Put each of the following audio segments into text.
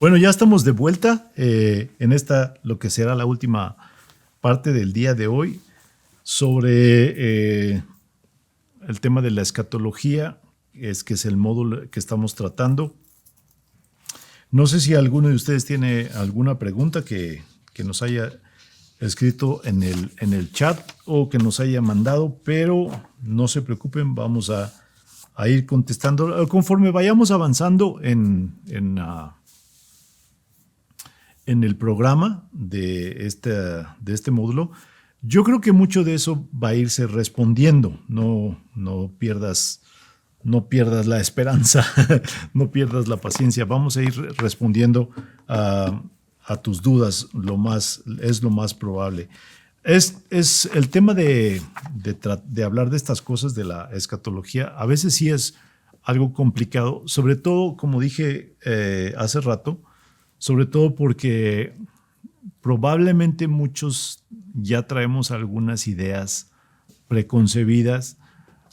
Bueno, ya estamos de vuelta en lo que será la última parte del día de hoy sobre el tema de la escatología, que es el módulo que estamos tratando. No sé si alguno de ustedes tiene alguna pregunta que nos haya escrito en el chat o que nos haya mandado, pero no se preocupen, vamos a ir contestando conforme vayamos avanzando en el programa de este módulo. Yo creo que mucho de eso va a irse respondiendo. No pierdas la esperanza, no pierdas la paciencia. Vamos a ir respondiendo a tus dudas, es lo más probable. Es el tema de hablar de estas cosas de la escatología. A veces sí es algo complicado, sobre todo, como dije hace rato, sobre todo porque probablemente muchos ya traemos algunas ideas preconcebidas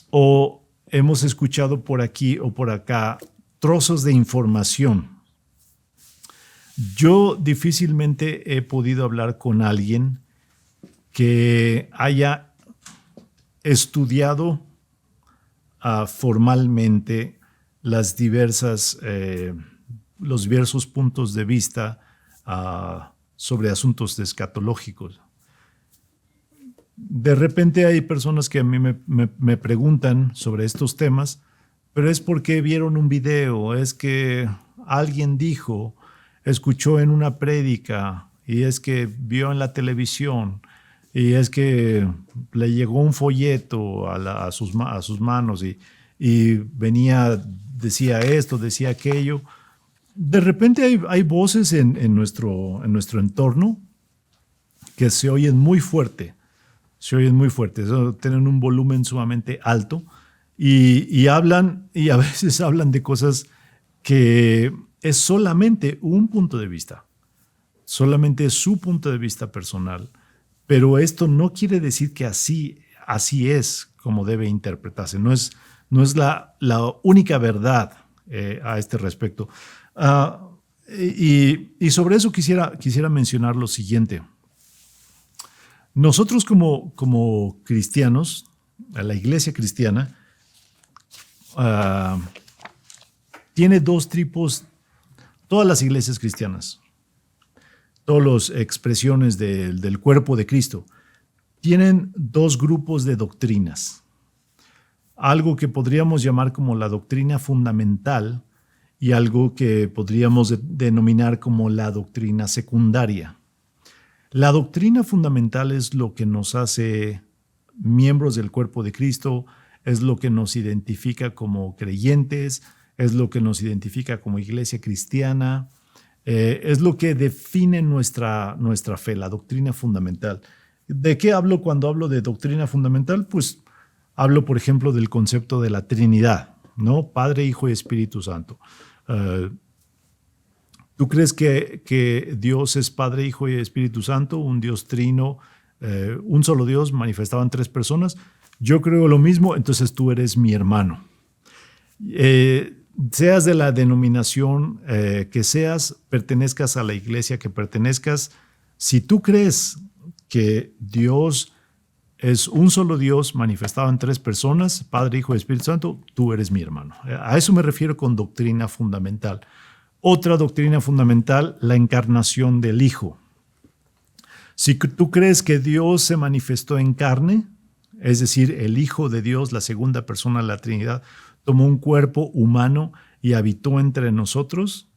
o hemos escuchado por aquí o por acá trozos de información. Yo difícilmente he podido hablar con alguien que haya estudiado formalmente los diversos puntos de vista sobre asuntos escatológicos. De repente hay personas que a mí me preguntan sobre estos temas, pero es porque vieron un video, es que alguien dijo, escuchó en una prédica, y es que vio en la televisión, y es que le llegó un folleto a sus manos y decía esto, decía aquello. De repente hay voces en nuestro entorno que se oyen muy fuerte, tienen un volumen sumamente alto y hablan, y a veces hablan de cosas que es solamente un punto de vista, solamente su punto de vista personal, pero esto no quiere decir que así es como debe interpretarse, no es la única verdad a este respecto. Y sobre eso quisiera mencionar lo siguiente. Nosotros como cristianos, la iglesia cristiana, tiene dos tipos, todas las iglesias cristianas, todas las expresiones del cuerpo de Cristo, tienen dos grupos de doctrinas. Algo que podríamos llamar como la doctrina fundamental y algo que podríamos denominar como la doctrina secundaria. La doctrina fundamental es lo que nos hace miembros del cuerpo de Cristo, es lo que nos identifica como creyentes, es lo que nos identifica como iglesia cristiana, es lo que define nuestra fe, la doctrina fundamental. ¿De qué hablo cuando hablo de doctrina fundamental? Pues hablo, por ejemplo, del concepto de la Trinidad, ¿no? Padre, Hijo y Espíritu Santo. ¿Tú crees que Dios es Padre, Hijo y Espíritu Santo, un Dios trino, un solo Dios manifestado en tres personas? Yo creo lo mismo, entonces tú eres mi hermano. Seas de la denominación que seas, pertenezcas a la iglesia que pertenezcas, si tú crees que Dios es un solo Dios manifestado en tres personas, Padre, Hijo y Espíritu Santo, tú eres mi hermano. A eso me refiero con doctrina fundamental. Otra doctrina fundamental, la encarnación del Hijo. Si tú crees que Dios se manifestó en carne, es decir, el Hijo de Dios, la segunda persona de la Trinidad, tomó un cuerpo humano y habitó entre nosotros,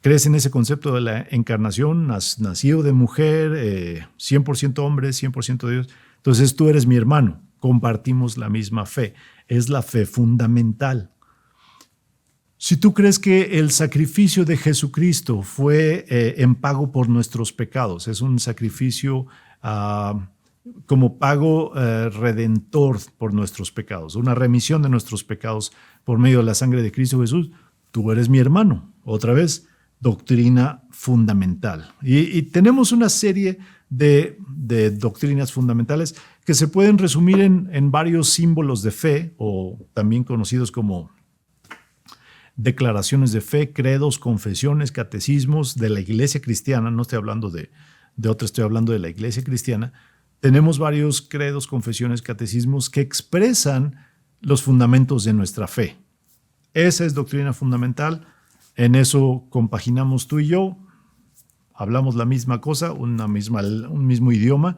¿crees en ese concepto de la encarnación, nacido de mujer, 100% hombre, 100% Dios? Entonces tú eres mi hermano, compartimos la misma fe, es la fe fundamental. Si tú crees que el sacrificio de Jesucristo fue en pago por nuestros pecados, es un sacrificio como pago redentor por nuestros pecados, una remisión de nuestros pecados por medio de la sangre de Cristo Jesús, tú eres mi hermano. Otra vez, doctrina fundamental. Y tenemos una serie de doctrinas fundamentales que se pueden resumir en varios símbolos de fe, o también conocidos como declaraciones de fe, credos, confesiones, catecismos de la iglesia cristiana. No estoy hablando de otra, estoy hablando de la iglesia cristiana. Tenemos varios credos, confesiones, catecismos que expresan los fundamentos de nuestra fe. Esa es doctrina fundamental. En eso compaginamos tú y yo. Hablamos la misma cosa, un mismo idioma.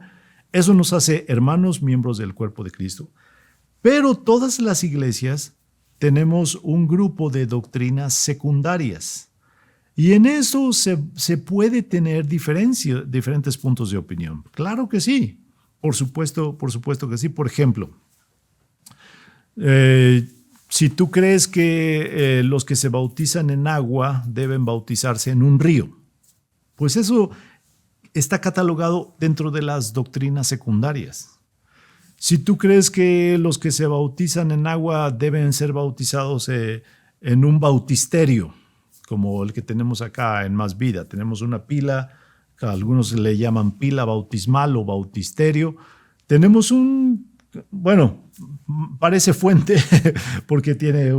Eso nos hace hermanos, miembros del cuerpo de Cristo. Pero todas las iglesias tenemos un grupo de doctrinas secundarias. Y en eso se puede tener diferentes puntos de opinión. Claro que sí. Por supuesto que sí. Por ejemplo, si tú crees que los que se bautizan en agua deben bautizarse en un río, pues eso está catalogado dentro de las doctrinas secundarias. Si tú crees que los que se bautizan en agua deben ser bautizados en un bautisterio, como el que tenemos acá en Más Vida, tenemos una pila, algunos le llaman pila bautismal o bautisterio. Tenemos parece fuente porque tiene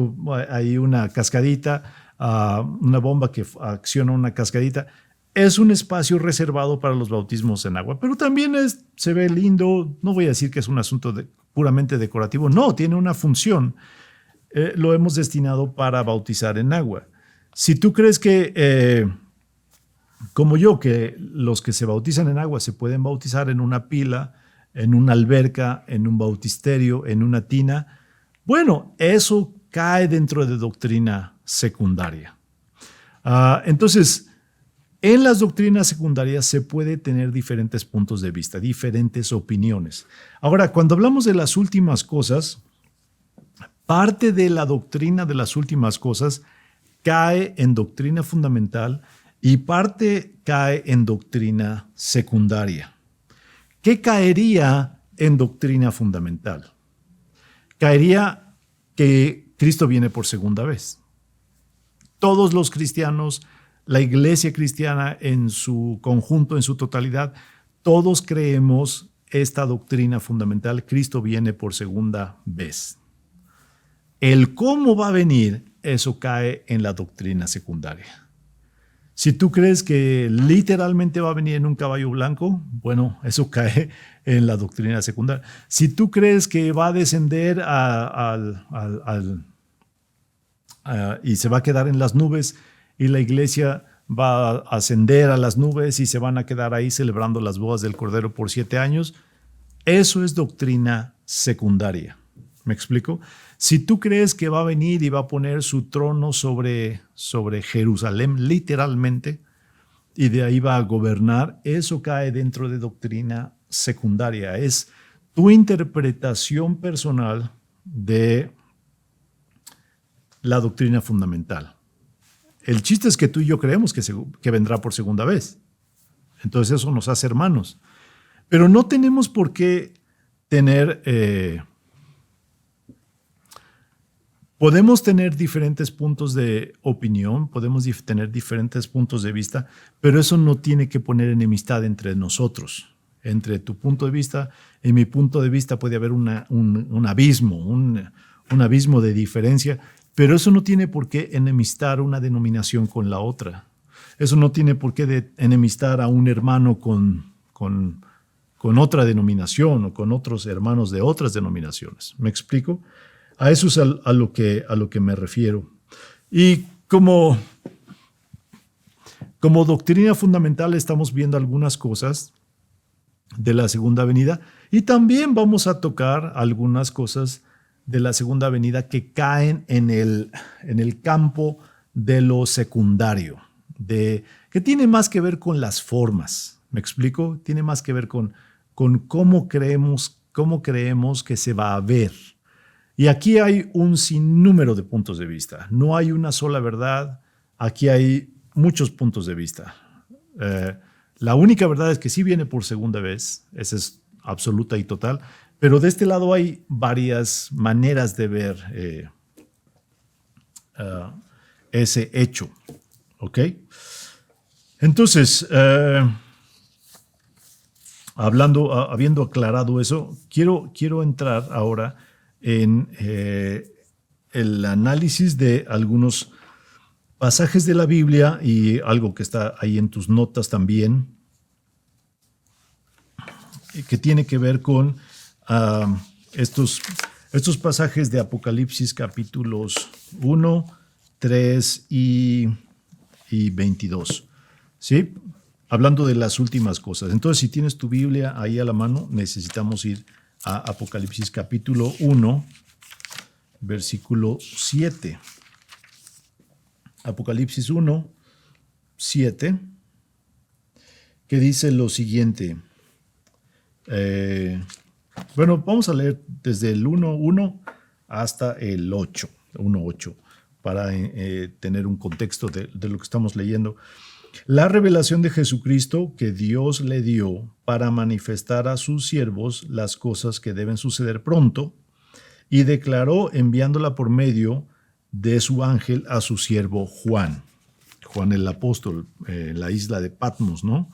ahí una cascadita, una bomba que acciona una cascadita. Es un espacio reservado para los bautismos en agua, pero también se ve lindo. No voy a decir que es un asunto puramente decorativo. No, tiene una función. Lo hemos destinado para bautizar en agua. Si tú crees que, como yo, que los que se bautizan en agua se pueden bautizar en una pila, en una alberca, en un bautisterio, en una tina, bueno, eso cae dentro de doctrina secundaria. Entonces, en las doctrinas secundarias se puede tener diferentes puntos de vista, diferentes opiniones. Ahora, cuando hablamos de las últimas cosas, parte de la doctrina de las últimas cosas cae en doctrina fundamental y parte cae en doctrina secundaria. ¿Qué caería en doctrina fundamental? Caería que Cristo viene por segunda vez. Todos los cristianos, la iglesia cristiana en su conjunto, en su totalidad, todos creemos esta doctrina fundamental: Cristo viene por segunda vez. El cómo va a venir, eso cae en la doctrina secundaria. Si tú crees que literalmente va a venir en un caballo blanco, bueno, eso cae en la doctrina secundaria. Si tú crees que va a descender y se va a quedar en las nubes y la iglesia va a ascender a las nubes y se van a quedar ahí celebrando las bodas del Cordero por 7 años, eso es doctrina secundaria. ¿Me explico? Si tú crees que va a venir y va a poner su trono sobre Jerusalén, literalmente, y de ahí va a gobernar, eso cae dentro de doctrina secundaria. Es tu interpretación personal de la doctrina fundamental. El chiste es que tú y yo creemos que vendrá por segunda vez. Entonces eso nos hace hermanos. Pero no tenemos por qué tener... Podemos tener diferentes puntos de opinión, podemos tener diferentes puntos de vista, pero eso no tiene que poner enemistad entre nosotros. Entre tu punto de vista y mi punto de vista puede haber un abismo, un abismo de diferencia, pero eso no tiene por qué enemistar una denominación con la otra. Eso no tiene por qué enemistar a un hermano con otra denominación o con otros hermanos de otras denominaciones. ¿Me explico? A eso es a lo que me refiero. Y como doctrina fundamental estamos viendo algunas cosas de la segunda venida y también vamos a tocar algunas cosas de la segunda venida que caen en el campo de lo secundario, que tiene más que ver con las formas. ¿Me explico? Tiene más que ver con cómo creemos que se va a ver. Y aquí hay un sinnúmero de puntos de vista. No hay una sola verdad. Aquí hay muchos puntos de vista. La única verdad es que sí viene por segunda vez. Esa es absoluta y total. Pero de este lado hay varias maneras de ver ese hecho. ¿Ok? Entonces, habiendo aclarado eso, quiero entrar ahora en el análisis de algunos pasajes de la Biblia y algo que está ahí en tus notas también, que tiene que ver con estos pasajes de Apocalipsis capítulos 1, 3 y 22. ¿Sí? Hablando de las últimas cosas. Entonces, si tienes tu Biblia ahí a la mano, necesitamos ir a Apocalipsis capítulo 1, versículo 7. Apocalipsis 1, 7, que dice lo siguiente. Bueno, vamos a leer desde el 1.1 hasta el 8, 1.8, para tener un contexto de lo que estamos leyendo. La revelación de Jesucristo que Dios le dio para manifestar a sus siervos las cosas que deben suceder pronto, y declaró enviándola por medio de su ángel a su siervo Juan. Juan el apóstol, la isla de Patmos, ¿no?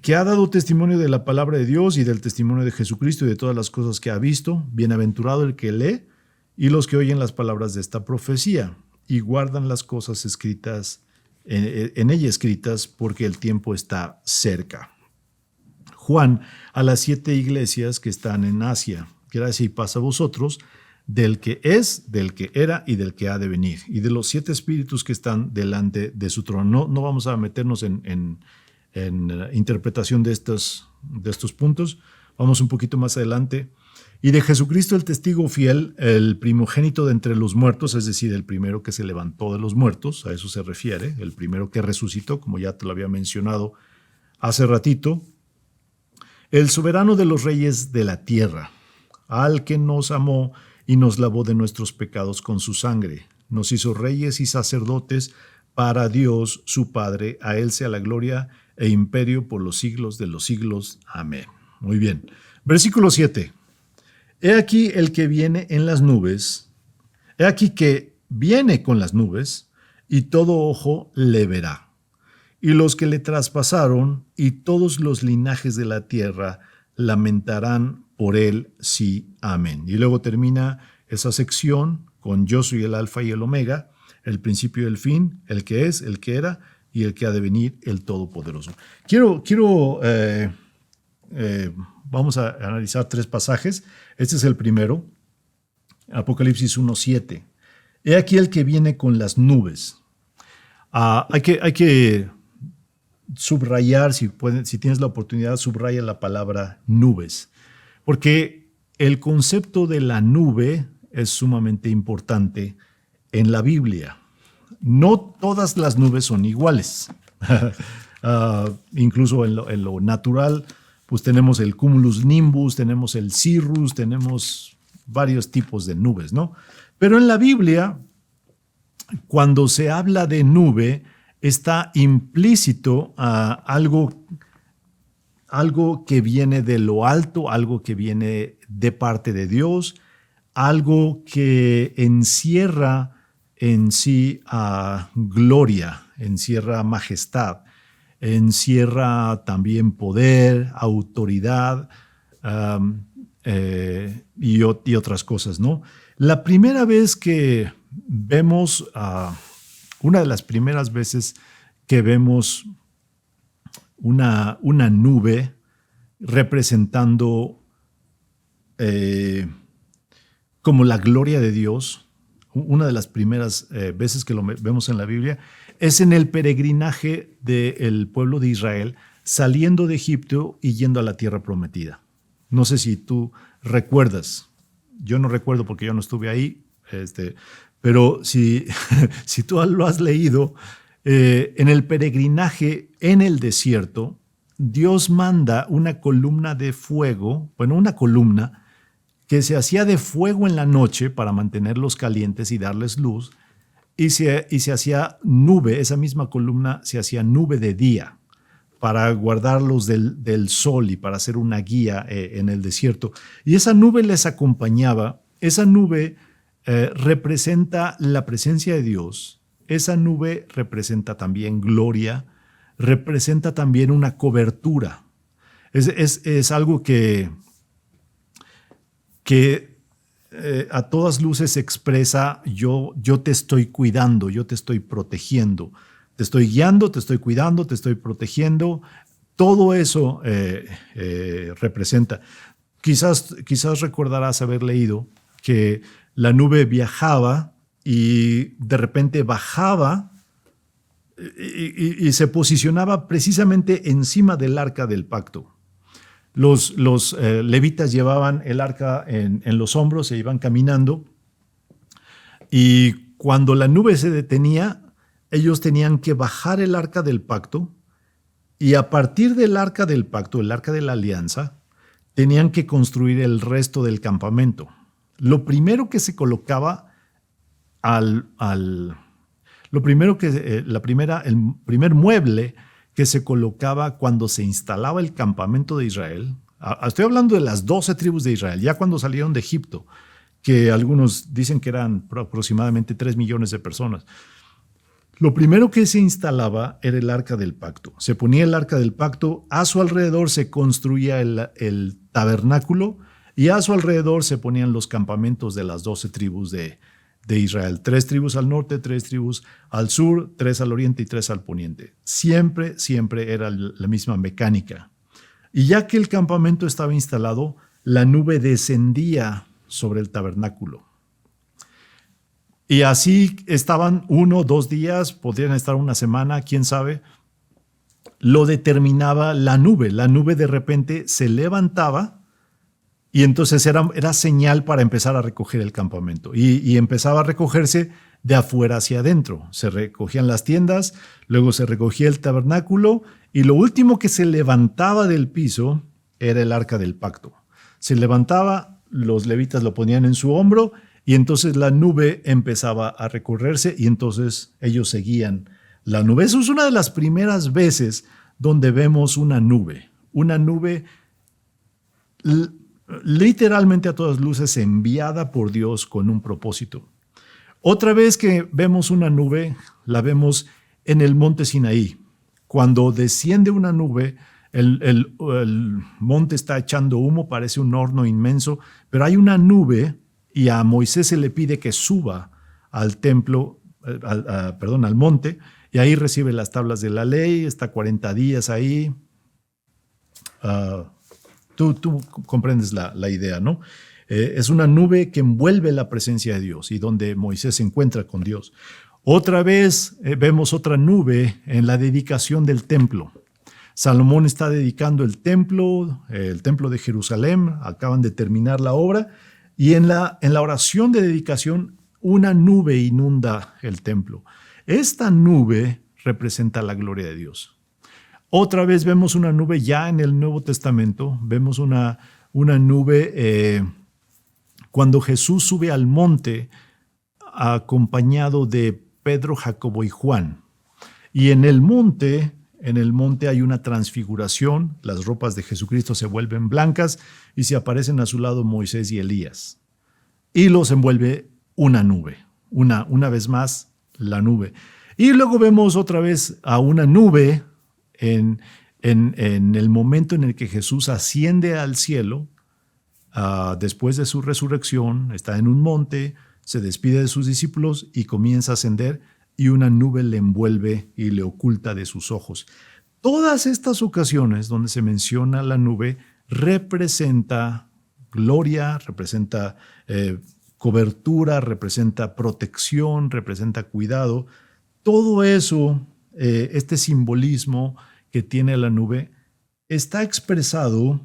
Que ha dado testimonio de la palabra de Dios y del testimonio de Jesucristo y de todas las cosas que ha visto. Bienaventurado el que lee y los que oyen las palabras de esta profecía y guardan las cosas escritas en ella escritas, porque el tiempo está cerca. Juan, a las 7 iglesias que están en Asia, gracia y paz a vosotros, del que es, del que era y del que ha de venir, y de los 7 espíritus que están delante de su trono. No vamos a meternos en interpretación de estos puntos. Vamos un poquito más adelante. Y de Jesucristo el testigo fiel, el primogénito de entre los muertos, es decir, el primero que se levantó de los muertos, a eso se refiere, el primero que resucitó, como ya te lo había mencionado hace ratito, el soberano de los reyes de la tierra, al que nos amó y nos lavó de nuestros pecados con su sangre, nos hizo reyes y sacerdotes para Dios su Padre, a él sea la gloria e imperio por los siglos de los siglos. Amén. Muy bien. Versículo 7. He aquí el que viene en las nubes, he aquí que viene con las nubes, y todo ojo le verá. Y los que le traspasaron, y todos los linajes de la tierra, lamentarán por él, sí, amén. Y luego termina esa sección con yo soy el alfa y el omega, el principio y el fin, el que es, el que era, y el que ha de venir, el todopoderoso. Vamos a analizar 3 pasajes. Este es el primero, Apocalipsis 1:7. He aquí el que viene con las nubes. Hay que subrayar, si tienes la oportunidad, subraya la palabra nubes, porque el concepto de la nube es sumamente importante en la Biblia. No todas las nubes son iguales. Incluso en lo natural, pues tenemos el cumulus nimbus, tenemos el cirrus, tenemos varios tipos de nubes, ¿no? Pero en la Biblia, cuando se habla de nube, está implícito algo que viene de lo alto, algo que viene de parte de Dios, algo que encierra en sí gloria, encierra majestad, encierra también poder, autoridad y otras cosas, ¿no? La primera vez que vemos, una de las primeras veces que vemos una nube representando como la gloria de Dios, una de las primeras veces que lo vemos en la Biblia, es en el peregrinaje del pueblo de Israel saliendo de Egipto y yendo a la tierra prometida. No sé si tú recuerdas, yo no recuerdo porque yo no estuve ahí, pero si tú lo has leído, en el peregrinaje en el desierto, Dios manda una columna de fuego, una columna que se hacía de fuego en la noche para mantenerlos calientes y darles luz, y se hacía nube, esa misma columna se hacía nube de día para guardarlos del sol y para hacer una guía en el desierto. Y esa nube les acompañaba, esa nube representa la presencia de Dios, esa nube representa también gloria, representa también una cobertura. Es algo que a todas luces expresa yo te estoy cuidando, yo te estoy protegiendo, te estoy guiando, te estoy cuidando, te estoy protegiendo. Todo eso representa. Quizás recordarás haber leído que la nube viajaba y de repente bajaba y se posicionaba precisamente encima del arca del pacto. Los levitas llevaban el arca en los hombros, se iban caminando, y cuando la nube se detenía, ellos tenían que bajar el arca del pacto, y a partir del arca del pacto, el arca de la alianza, tenían que construir el resto del campamento. Lo primero que se colocaba el primer mueble que se colocaba cuando se instalaba el campamento de Israel, estoy hablando de las 12 tribus de Israel, ya cuando salieron de Egipto, que algunos dicen que eran aproximadamente 3 millones de personas. Lo primero que se instalaba era el arca del pacto. Se ponía el arca del pacto, a su alrededor se construía el tabernáculo y a su alrededor se ponían los campamentos de las 12 tribus de Israel. 3 tribus al norte, 3 tribus al sur, 3 al oriente y 3 al poniente. Siempre era la misma mecánica. Y ya que el campamento estaba instalado, la nube descendía sobre el tabernáculo. Y así estaban 1 o 2 días, podrían estar una semana, quién sabe. Lo determinaba la nube. La nube de repente se levantaba y entonces era señal para empezar a recoger el campamento. Y empezaba a recogerse de afuera hacia adentro. Se recogían las tiendas, luego se recogía el tabernáculo y lo último que se levantaba del piso era el arca del pacto. Se levantaba, los levitas lo ponían en su hombro y entonces la nube empezaba a recorrerse y entonces ellos seguían la nube. Eso es una de las primeras veces donde vemos una nube literalmente a todas luces enviada por Dios con un propósito. Otra vez que vemos una nube, la vemos en el monte Sinaí. Cuando desciende una nube, el monte está echando humo, parece un horno inmenso, pero hay una nube y a Moisés se le pide que suba al templo, al monte, y ahí recibe las tablas de la ley, está 40 días ahí. Tú comprendes la idea, ¿no? Es una nube que envuelve la presencia de Dios y donde Moisés se encuentra con Dios. Otra vez vemos otra nube en la dedicación del templo. Salomón está dedicando el templo de Jerusalén, acaban de terminar la obra, y en la oración de dedicación una nube inunda el templo. Esta nube representa la gloria de Dios. Otra vez vemos una nube ya en el Nuevo Testamento, vemos una nube cuando Jesús sube al monte acompañado de Pedro, Jacobo y Juan. Y en el monte hay una transfiguración, las ropas de Jesucristo se vuelven blancas y se aparecen a su lado Moisés y Elías. Y los envuelve una nube, una vez más la nube. Y luego vemos otra vez a una nube en el momento en el que Jesús asciende al cielo, después de su resurrección, está en un monte, se despide de sus discípulos y comienza a ascender y una nube le envuelve y le oculta de sus ojos. Todas estas ocasiones donde se menciona la nube representa gloria, representa cobertura, representa protección, representa cuidado. Todo eso, este simbolismo que tiene la nube, está expresado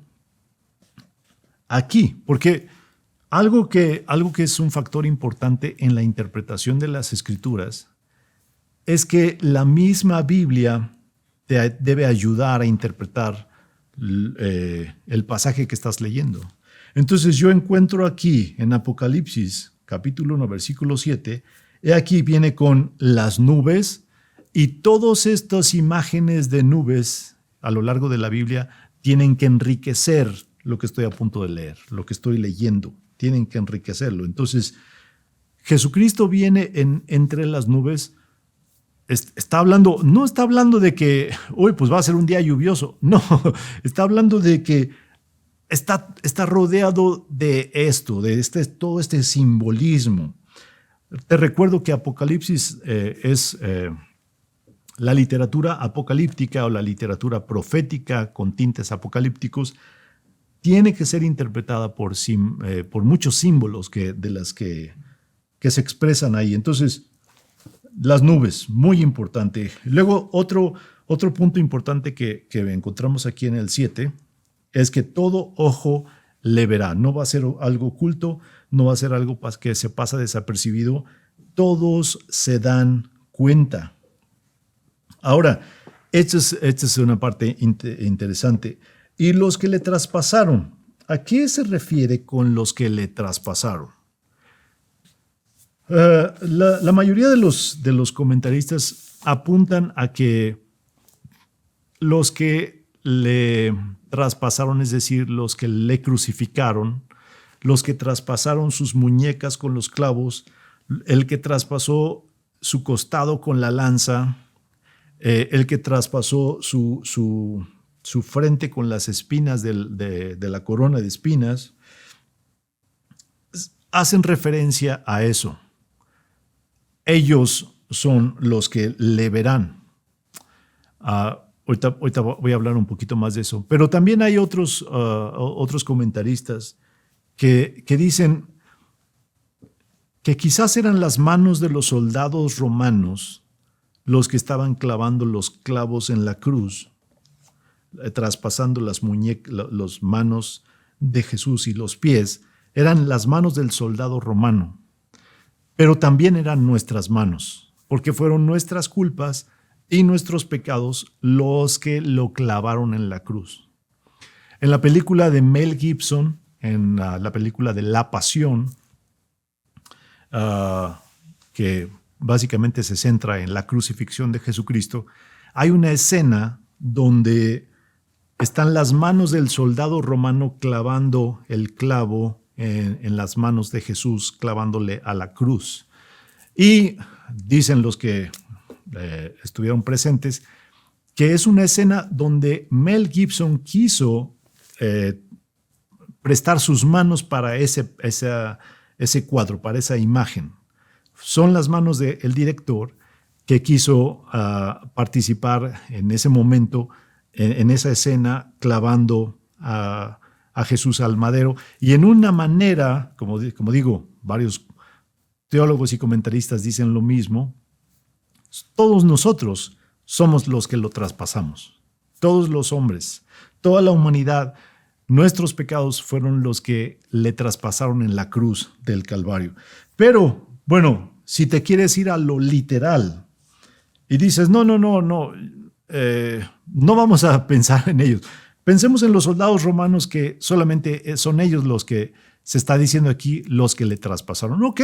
aquí, porque algo que es un factor importante en la interpretación de las Escrituras es que la misma Biblia te debe ayudar a interpretar el pasaje que estás leyendo. Entonces yo encuentro aquí en Apocalipsis, capítulo 1, versículo 7, he aquí viene con las nubes y todas estas imágenes de nubes a lo largo de la Biblia tienen que enriquecer lo que estoy a punto de leer, lo que estoy leyendo, tienen que enriquecerlo. Entonces, Jesucristo viene entre las nubes, no está hablando de que, pues va a ser un día lluvioso, no, está hablando de que está rodeado de esto, de todo este simbolismo. Te recuerdo que Apocalipsis es la literatura apocalíptica o la literatura profética con tintes apocalípticos. Tiene que ser interpretada por muchos símbolos de las que se expresan ahí. Entonces, las nubes, muy importante. Luego, otro punto importante que encontramos aquí en el 7 es que todo ojo le verá. No va a ser algo oculto, no va a ser algo que se pasa desapercibido. Todos se dan cuenta. Ahora, esta es una parte interesante. Y los que le traspasaron, ¿a qué se refiere con los que le traspasaron? La mayoría de los comentaristas apuntan a que los que le traspasaron, es decir, los que le crucificaron, los que traspasaron sus muñecas con los clavos, el que traspasó su costado con la lanza, el que traspasó su frente con las espinas de la corona de espinas, hacen referencia a eso. Ellos son los que le verán. Ahorita voy a hablar un poquito más de eso. Pero también hay otros comentaristas que dicen que quizás eran las manos de los soldados romanos los que estaban clavando los clavos en la cruz, traspasando las manos de Jesús y los pies. Eran las manos del soldado romano, pero también eran nuestras manos, porque fueron nuestras culpas y nuestros pecados los que lo clavaron en la cruz. En la película de Mel Gibson, en la película de La Pasión, que básicamente se centra en la crucifixión de Jesucristo, hay una escena donde están las manos del soldado romano clavando el clavo en las manos de Jesús, clavándole a la cruz. Y dicen los que estuvieron presentes que es una escena donde Mel Gibson quiso prestar sus manos para ese cuadro, para esa imagen. Son las manos del director que quiso participar en ese momento, en esa escena, clavando a Jesús al madero. Y en una manera, como digo, varios teólogos y comentaristas dicen lo mismo, todos nosotros somos los que lo traspasamos. Todos los hombres, toda la humanidad, nuestros pecados fueron los que le traspasaron en la cruz del Calvario. Pero, bueno, si te quieres ir a lo literal y dices, no vamos a pensar en ellos. Pensemos en los soldados romanos, que solamente son ellos los que se está diciendo aquí, los que le traspasaron. Ok,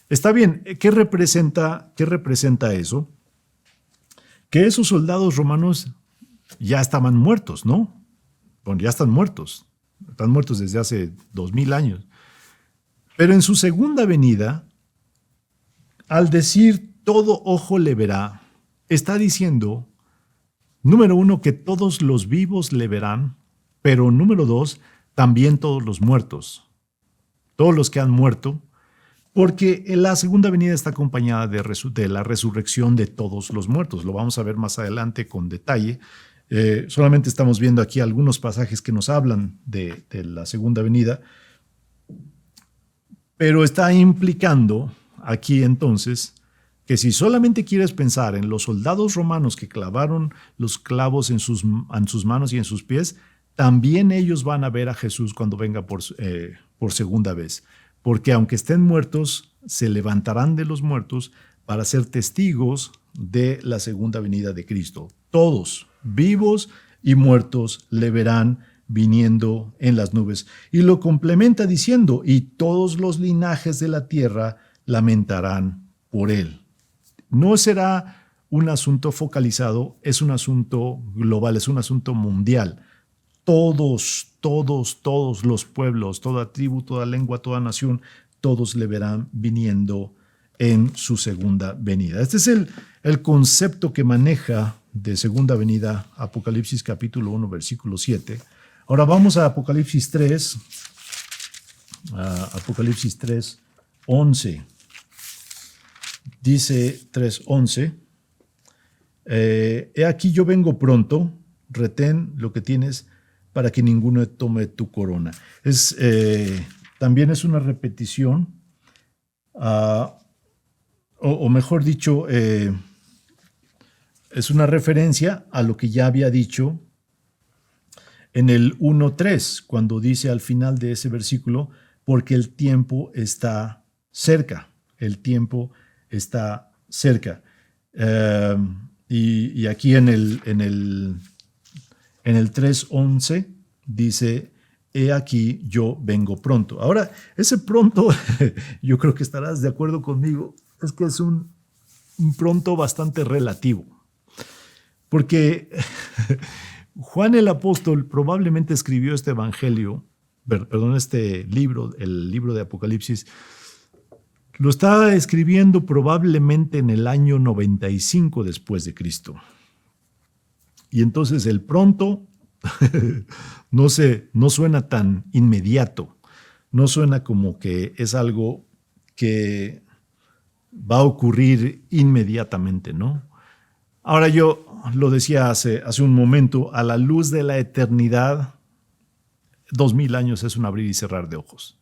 está bien. ¿Qué representa eso? Que esos soldados romanos ya estaban muertos, ¿no? Bueno, ya están muertos. Están muertos desde hace 2000 años. Pero en su segunda venida, al decir todo ojo le verá, está diciendo, número uno, que todos los vivos le verán, pero número dos, también todos los muertos. Todos los que han muerto, porque la segunda venida está acompañada de la resurrección de todos los muertos. Lo vamos a ver más adelante con detalle. Solamente estamos viendo aquí algunos pasajes que nos hablan de la segunda venida, pero está implicando aquí entonces que si solamente quieres pensar en los soldados romanos que clavaron los clavos en sus manos y en sus pies, también ellos van a ver a Jesús cuando venga por segunda vez. Porque aunque estén muertos, se levantarán de los muertos para ser testigos de la segunda venida de Cristo. Todos, vivos y muertos, le verán viniendo en las nubes. Y lo complementa diciendo, y todos los linajes de la tierra lamentarán por él. No será un asunto focalizado, es un asunto global, es un asunto mundial. Todos los pueblos, toda tribu, toda lengua, toda nación, todos le verán viniendo en su segunda venida. Este es el concepto que maneja de segunda venida Apocalipsis capítulo 1, versículo 7. Ahora vamos a Apocalipsis 3, Apocalipsis 3, 11. Dice 3:11, he aquí yo vengo pronto, retén lo que tienes para que ninguno tome tu corona. También es una repetición, o mejor dicho, es una referencia a lo que ya había dicho en el 1:3, cuando dice al final de ese versículo, porque el tiempo está cerca, el tiempo está cerca. Y aquí en el 3:11 dice, he aquí yo vengo pronto. Ahora, ese pronto, yo creo que estarás de acuerdo conmigo, es que es un pronto bastante relativo. Porque Juan el apóstol probablemente escribió este evangelio, este libro, el libro de Apocalipsis, lo estaba escribiendo probablemente en el año 95 después de Cristo. Y entonces el pronto no suena tan inmediato, no suena como que es algo que va a ocurrir inmediatamente, ¿no? Ahora yo lo decía hace un momento, a la luz de la eternidad, 2000 años es un abrir y cerrar de ojos.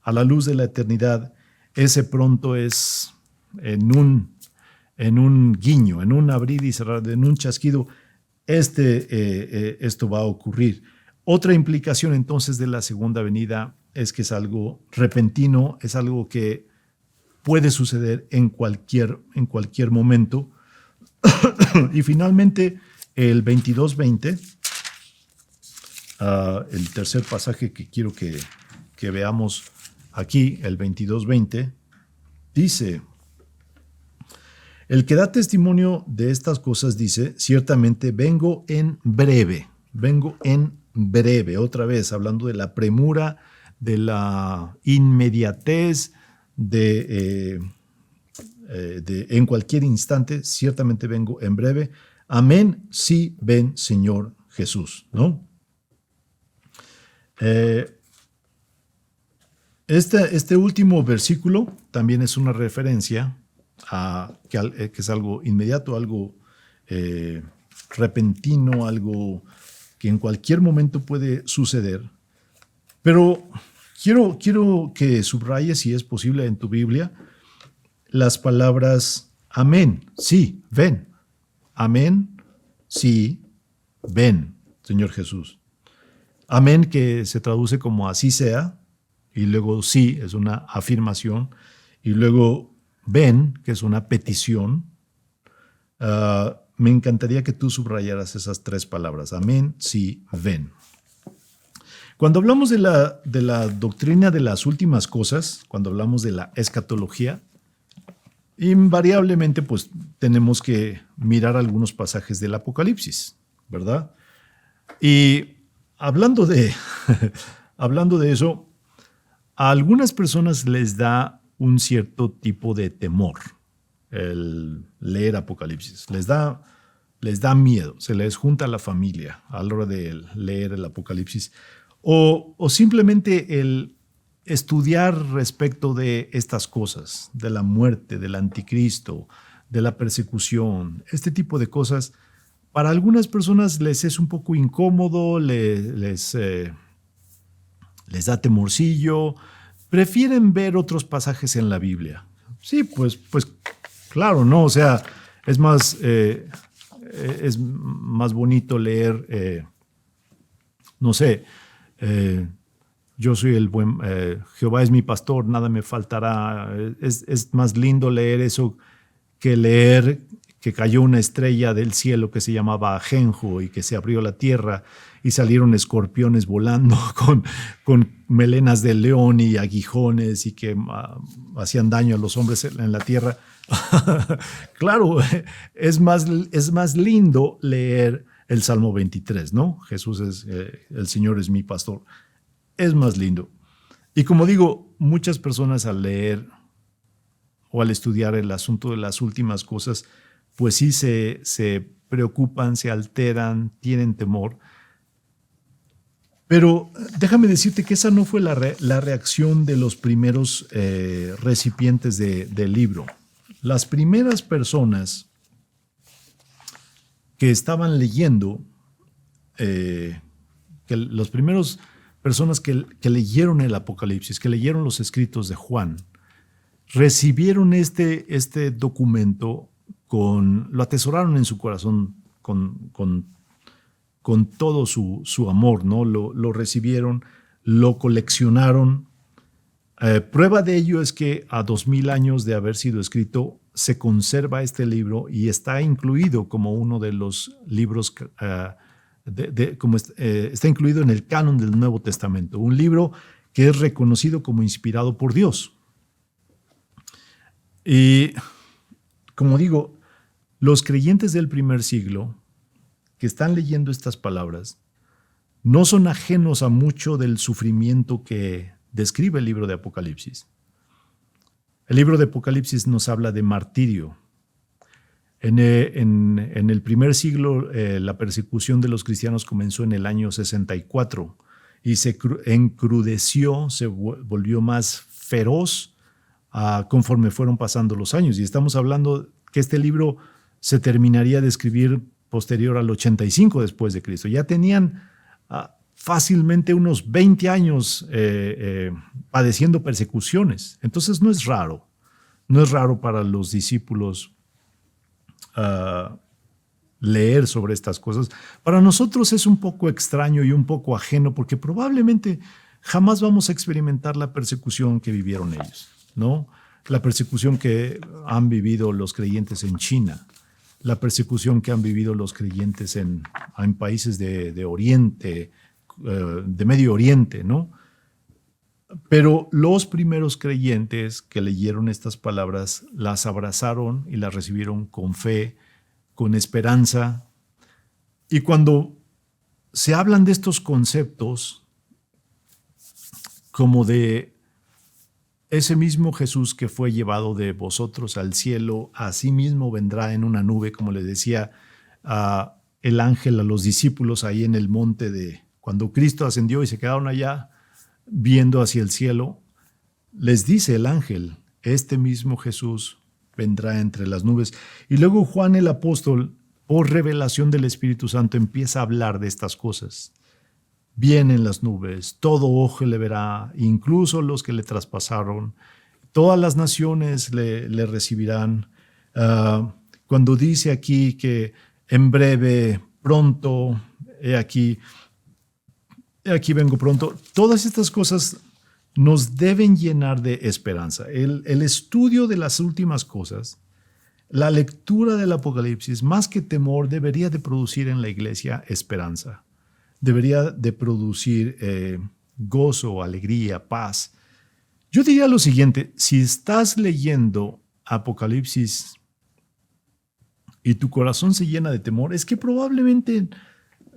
A la luz de la eternidad, ese pronto es en un guiño, en un abrir y cerrar, en un chasquido, esto va a ocurrir. Otra implicación entonces de la segunda venida es que es algo repentino, es algo que puede suceder en cualquier momento. Y finalmente el 22:20, el tercer pasaje que quiero que veamos aquí, el 22:20, dice, el que da testimonio de estas cosas dice, ciertamente vengo en breve, otra vez hablando de la premura, de la inmediatez, en cualquier instante, ciertamente vengo en breve. Amén, sí, ven, Señor Jesús, ¿no? Este último versículo también es una referencia a que es algo inmediato, algo repentino, algo que en cualquier momento puede suceder. Pero quiero que subrayes, si es posible en tu Biblia, las palabras amén, sí, ven. Amén, sí, ven, Señor Jesús. Amén, que se traduce como así sea, y luego sí, es una afirmación, y luego ven, que es una petición. Me encantaría que tú subrayaras esas tres palabras, amén, sí, ven. Cuando hablamos de la doctrina de las últimas cosas, cuando hablamos de la escatología, invariablemente pues tenemos que mirar algunos pasajes del Apocalipsis, ¿verdad? Y hablando de eso, a algunas personas les da un cierto tipo de temor el leer Apocalipsis. Les da miedo, se les junta la familia a la hora de leer el Apocalipsis. O simplemente el estudiar respecto de estas cosas, de la muerte, del anticristo, de la persecución, este tipo de cosas, para algunas personas les es un poco incómodo, les da temorcillo, prefieren ver otros pasajes en la Biblia. Sí, pues claro, ¿no? O sea, es más bonito leer, no sé, yo soy el buen, Jehová es mi pastor, nada me faltará. Es más lindo leer eso que leer que cayó una estrella del cielo que se llamaba Ajenjo y que se abrió la tierra y salieron escorpiones volando con melenas de león y aguijones y que hacían daño a los hombres en la tierra. Claro, es más lindo leer el Salmo 23, ¿no? Jesús es, el Señor es mi pastor. Es más lindo. Y como digo, muchas personas al leer o al estudiar el asunto de las últimas cosas, pues sí se preocupan, se alteran, tienen temor. Pero déjame decirte que esa no fue la reacción de los primeros recipientes del libro. Las primeras personas que estaban leyendo, las primeras personas que leyeron el Apocalipsis, que leyeron los escritos de Juan, recibieron este documento, lo atesoraron en su corazón con todo su amor, ¿no? Lo recibieron, lo coleccionaron. Prueba de ello es que a 2000 años de haber sido escrito, se conserva este libro y está incluido como uno de los libros, está incluido en el canon del Nuevo Testamento, un libro que es reconocido como inspirado por Dios. Y como digo, los creyentes del primer siglo que están leyendo estas palabras no son ajenos a mucho del sufrimiento que describe el libro de Apocalipsis. El libro de Apocalipsis nos habla de martirio. En el primer siglo, la persecución de los cristianos comenzó en el año 64 y se encrudeció, se volvió más feroz conforme fueron pasando los años. Y estamos hablando que este libro se terminaría de escribir posterior al 85 después de Cristo. Ya tenían fácilmente unos 20 años padeciendo persecuciones. Entonces no es raro para los discípulos leer sobre estas cosas. Para nosotros es un poco extraño y un poco ajeno porque probablemente jamás vamos a experimentar la persecución que vivieron ellos, ¿no? La persecución que han vivido los creyentes en China, la persecución que han vivido los creyentes en países de Oriente, de Medio Oriente, ¿no? Pero los primeros creyentes que leyeron estas palabras las abrazaron y las recibieron con fe, con esperanza. Y cuando se hablan de estos conceptos, como de ese mismo Jesús que fue llevado de vosotros al cielo, así mismo vendrá en una nube, como le decía el ángel a los discípulos ahí en el monte cuando Cristo ascendió y se quedaron allá viendo hacia el cielo, les dice el ángel, este mismo Jesús vendrá entre las nubes. Y luego Juan el apóstol, por revelación del Espíritu Santo, empieza a hablar de estas cosas. Vienen las nubes, todo ojo le verá, incluso los que le traspasaron. Todas las naciones le recibirán. Cuando dice aquí que en breve, pronto, he aquí vengo pronto, todas estas cosas nos deben llenar de esperanza. El estudio de las últimas cosas, la lectura del Apocalipsis, más que temor, debería de producir en la iglesia esperanza. Debería de producir gozo, alegría, paz. Yo diría lo siguiente, si estás leyendo Apocalipsis y tu corazón se llena de temor, es que probablemente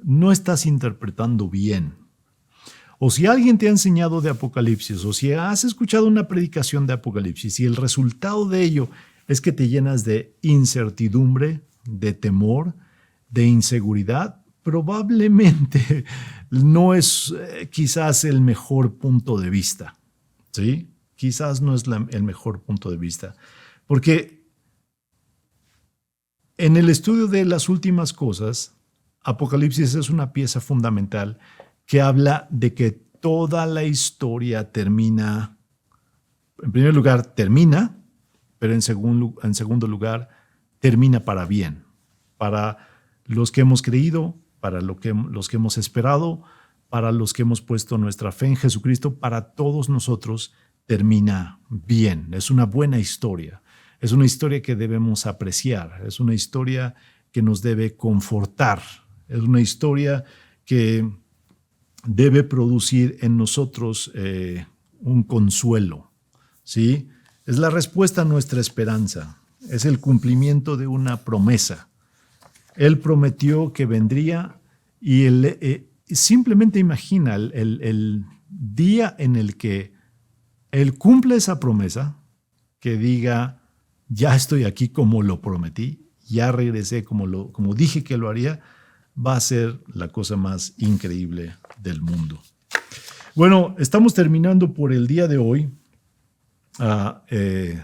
no estás interpretando bien. O si alguien te ha enseñado de Apocalipsis, o si has escuchado una predicación de Apocalipsis y el resultado de ello es que te llenas de incertidumbre, de temor, de inseguridad, probablemente no es quizás el mejor punto de vista, ¿sí? Quizás no es el mejor punto de vista, porque en el estudio de las últimas cosas, Apocalipsis es una pieza fundamental que habla de que toda la historia termina, en primer lugar termina, pero en segundo lugar termina para bien, para los que hemos creído, para los que hemos esperado, para los que hemos puesto nuestra fe en Jesucristo, para todos nosotros termina bien. Es una buena historia, es una historia que debemos apreciar, es una historia que nos debe confortar, es una historia que debe producir en nosotros un consuelo, ¿sí? Es la respuesta a nuestra esperanza, es el cumplimiento de una promesa. Él prometió que vendría y simplemente imagina el día en el que Él cumple esa promesa, que diga, ya estoy aquí como lo prometí, ya regresé como dije que lo haría. va a ser la cosa más increíble del mundo. Bueno, estamos terminando por el día de hoy. Hace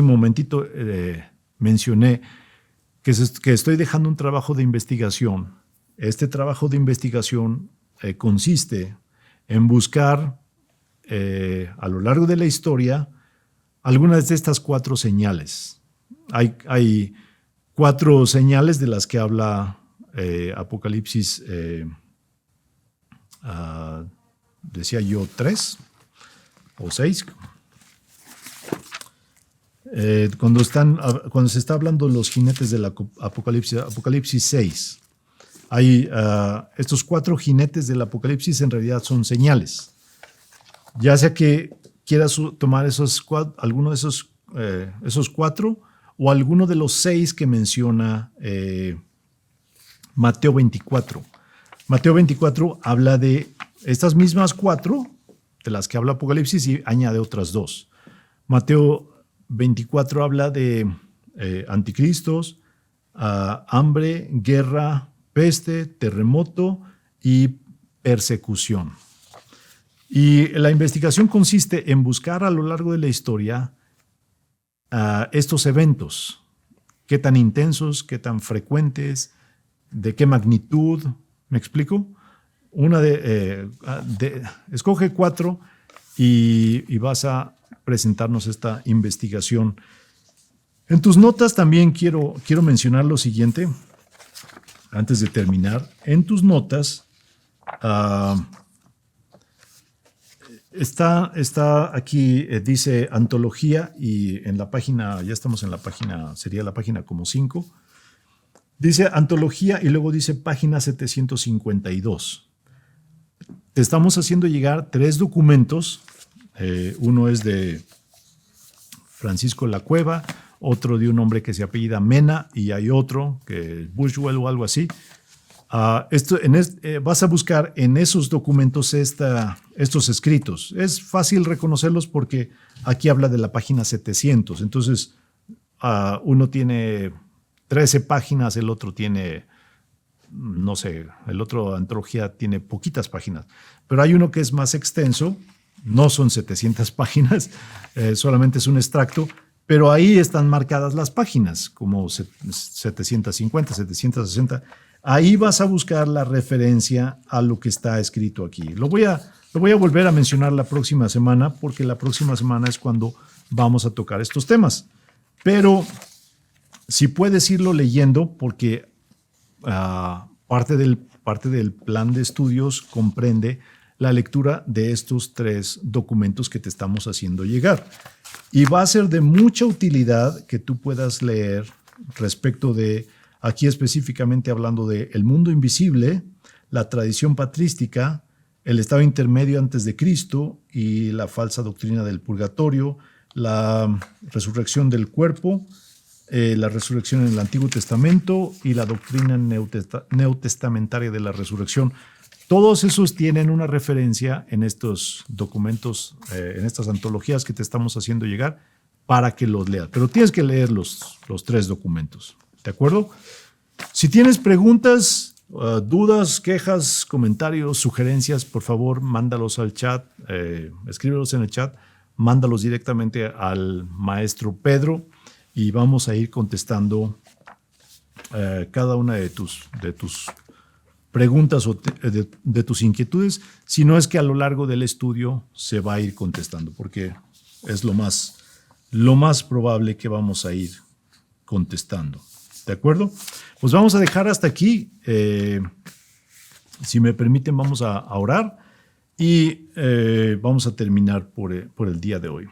un momentito mencioné que estoy dejando un trabajo de investigación. Este trabajo de investigación consiste en buscar a lo largo de la historia algunas de estas 4 señales. Hay 4 señales de las que habla Apocalipsis, decía yo 3 o 6. Cuando se está hablando de los jinetes del Apocalipsis 6, hay estos 4 jinetes del Apocalipsis en realidad son señales. Ya sea que quieras tomar alguno de esos 4 o alguno de los 6 que menciona Mateo 24. Mateo 24 habla de estas mismas 4 de las que habla Apocalipsis y añade otras 2. Mateo 24 habla de anticristos, hambre, guerra, peste, terremoto y persecución. Y la investigación consiste en buscar a lo largo de la historia estos eventos, qué tan intensos, qué tan frecuentes, de qué magnitud. ¿Me explico? Escoge 4 y vas a presentarnos esta investigación. En tus notas también quiero mencionar lo siguiente, antes de terminar. En tus notas está aquí, dice antología, y en la página, ya estamos en la página, sería la página como 5. Dice antología y luego dice página 752. Te estamos haciendo llegar 3 documentos. Uno es de Francisco La Cueva, otro de un hombre que se apellida Mena y hay otro que es Bushwell o algo así. Vas a buscar en esos documentos estos escritos. Es fácil reconocerlos porque aquí habla de la página 700. Entonces, uno tiene 13 páginas, el otro tiene, no sé, el otro antología tiene poquitas páginas. Pero hay uno que es más extenso, no son 700 páginas, solamente es un extracto, pero ahí están marcadas las páginas, como 750, 760. Ahí vas a buscar la referencia a lo que está escrito aquí. Lo voy a volver a mencionar la próxima semana, porque la próxima semana es cuando vamos a tocar estos temas. Pero si puedes irlo leyendo, porque parte del plan de estudios comprende la lectura de estos 3 documentos que te estamos haciendo llegar. Y va a ser de mucha utilidad que tú puedas leer respecto de, aquí específicamente hablando de el mundo invisible, la tradición patrística, el estado intermedio antes de Cristo y la falsa doctrina del purgatorio, la resurrección del cuerpo, la resurrección en el Antiguo Testamento y la doctrina neotestamentaria de la resurrección. Todos esos tienen una referencia en estos documentos, en estas antologías que te estamos haciendo llegar para que los leas. Pero tienes que leer los 3 documentos, ¿de acuerdo? Si tienes preguntas, dudas, quejas, comentarios, sugerencias, por favor, mándalos al chat, escríbelos en el chat, mándalos directamente al maestro Pedro y vamos a ir contestando cada una de tus preguntas o de tus inquietudes, si no es que a lo largo del estudio se va a ir contestando, porque es lo más probable que vamos a ir contestando. ¿De acuerdo? Pues vamos a dejar hasta aquí. Si me permiten, vamos a orar y vamos a terminar por el día de hoy.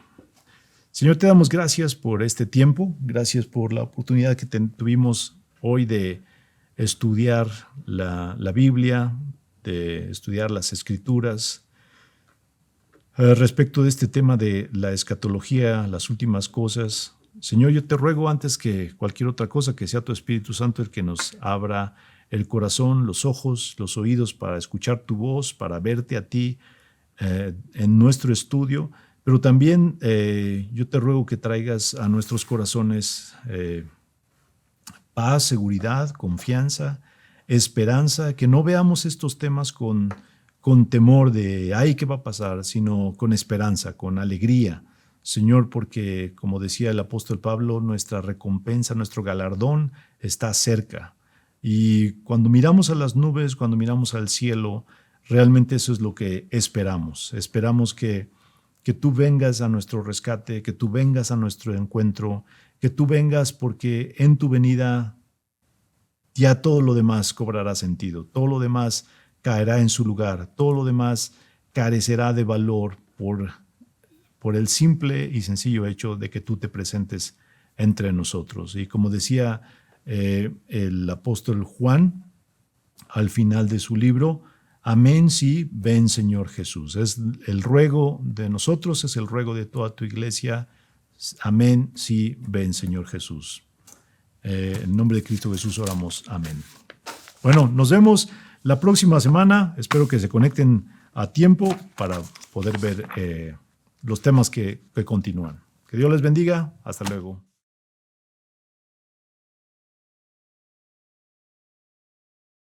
Señor, te damos gracias por este tiempo, gracias por la oportunidad que tuvimos hoy de estudiar la Biblia, de estudiar las Escrituras. Respecto de este tema de la escatología, las últimas cosas, Señor, yo te ruego antes que cualquier otra cosa que sea tu Espíritu Santo el que nos abra el corazón, los ojos, los oídos para escuchar tu voz, para verte a ti en nuestro estudio, pero también yo te ruego que traigas a nuestros corazones paz, seguridad, confianza, esperanza, que no veamos estos temas con temor de, ay, ¿qué va a pasar?, sino con esperanza, con alegría. Señor, porque como decía el apóstol Pablo, nuestra recompensa, nuestro galardón está cerca. Y cuando miramos a las nubes, cuando miramos al cielo, realmente eso es lo que esperamos. Esperamos que tú vengas a nuestro rescate, que tú vengas a nuestro encuentro, que tú vengas porque en tu venida ya todo lo demás cobrará sentido, todo lo demás caerá en su lugar, todo lo demás carecerá de valor por el simple y sencillo hecho de que tú te presentes entre nosotros. Y como decía el apóstol Juan al final de su libro, amén, sí, ven Señor Jesús. Es el ruego de nosotros, es el ruego de toda tu iglesia. Amén, sí, ven Señor Jesús. En nombre de Cristo Jesús oramos, amén. Bueno, nos vemos la próxima semana. Espero que se conecten a tiempo para poder ver los temas que continúan. Que Dios les bendiga. Hasta luego.